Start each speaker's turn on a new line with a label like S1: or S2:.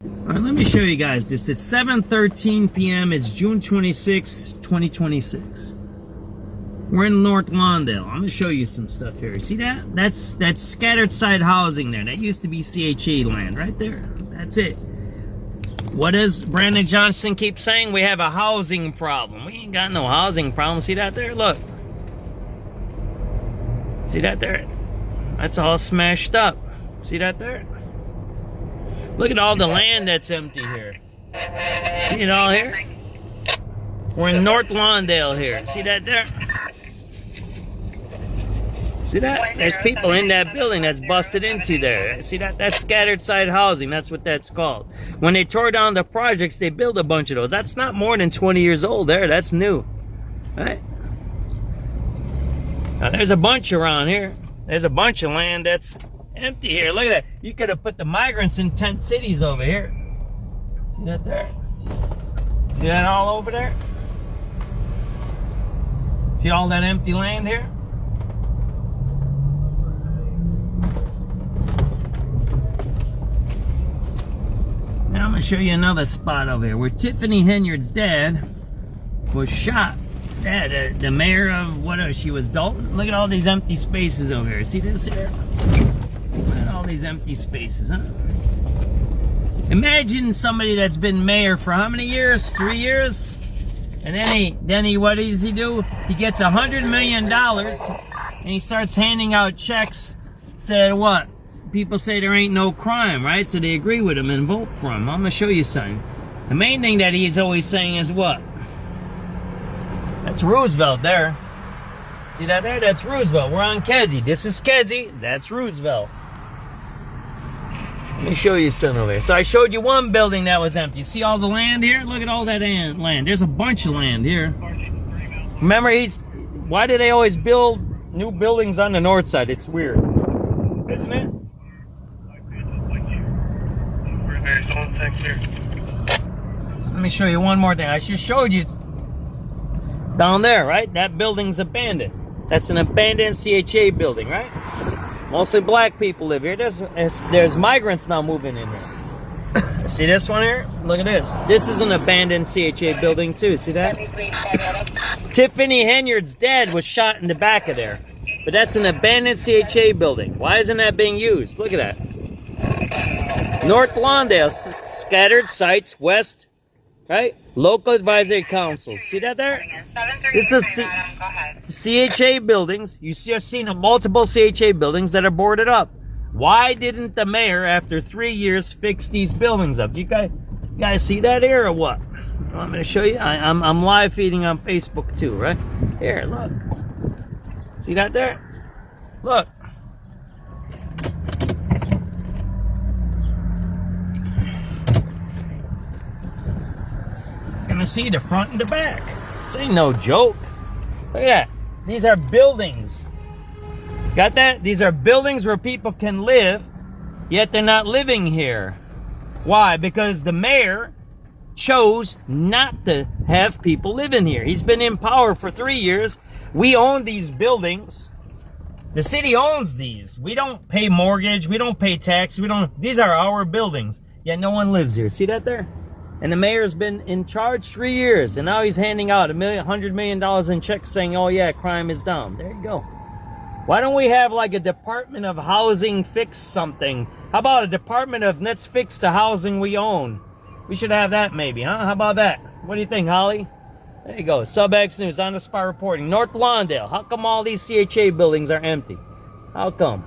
S1: All right, let me show you guys this. It's 7:13 p.m. It's June 26, 2026. We're in North Lawndale. I'm gonna show you some stuff here. See that? That's scattered site housing there. That used to be CHA land right there. That's it. What does Brandon Johnson keep saying? We have a housing problem. We ain't got no housing problem. See that there? Look. See that there? That's all smashed up. See that there? Look at all the land that's empty here. See it all here? We're in North Lawndale here. See that there? See that? There's people in that building that's busted into there. See that? That's scattered site housing. That's what that's called. When they tore down the projects, they built a bunch of those. That's not more than 20 years old there. That's new. Right? Now, there's a bunch around here. There's a bunch of land that's empty here. Look at that. You could have put the migrants in tent cities over here. See that there? See that all over there? See all that empty land here? Now I'm going to show you another spot over here where Tiffany Henyard's dad was shot. Dad, the mayor of, what else? She was Dalton. Look at all these empty spaces over here. See this here? Look at all these empty spaces, huh? Imagine somebody that's been mayor for how many years? 3 years? And then he, what does he do? He gets $100 million and he starts handing out checks. Said what? People say there ain't no crime, right? So they agree with him and vote for him. I'm gonna show you something. The main thing that he's always saying is what? That's Roosevelt there. See that there? That's Roosevelt. We're on Kedzie. This is Kedzie. That's Roosevelt. Let me show you something over here. So I showed you one building that was empty. You see all the land here? Look at all that land. There's a bunch of land here. Remember, why do they always build new buildings on the north side? It's weird, isn't it? Let me show you one more thing. I just showed you down there, right? That building's abandoned. That's an abandoned CHA building, right? Mostly black people live here. There's migrants now moving in here. See this one here? Look at this. This is an abandoned CHA building too. See that? Tiffany Henyard's dad was shot in the back of there. But that's an abandoned CHA building. Why isn't that being used? Look at that. North Lawndale, scattered sites, west, right? Local advisory councils. See that there? This is CHA buildings. You see, I've seen multiple CHA buildings that are boarded up. Why didn't the mayor, after 3 years, fix these buildings up? You guys see that here or what? You want me to show you? I'm live feeding on Facebook too, right? Here, look. See that there? Look. Gonna see the front and the back. This ain't no joke. Look at that. These are buildings. Got that? These are buildings where people can live, yet they're not living here. Why? Because the mayor chose not to have people living here. He's been in power for 3 years. We own these buildings. The city owns these. We don't pay mortgage. We don't pay tax. These are our buildings. Yet no one lives here. See that there? And the mayor's been in charge 3 years, and now he's handing out $100 million in checks saying, oh yeah, crime is down. There you go. Why don't we have like a Department of Housing fix something? How about a Department of let's fix the housing we own? We should have that maybe, huh? How about that? What do you think, Holly? There you go. SubX.News on the spot reporting. North Lawndale. How come all these CHA buildings are empty? How come?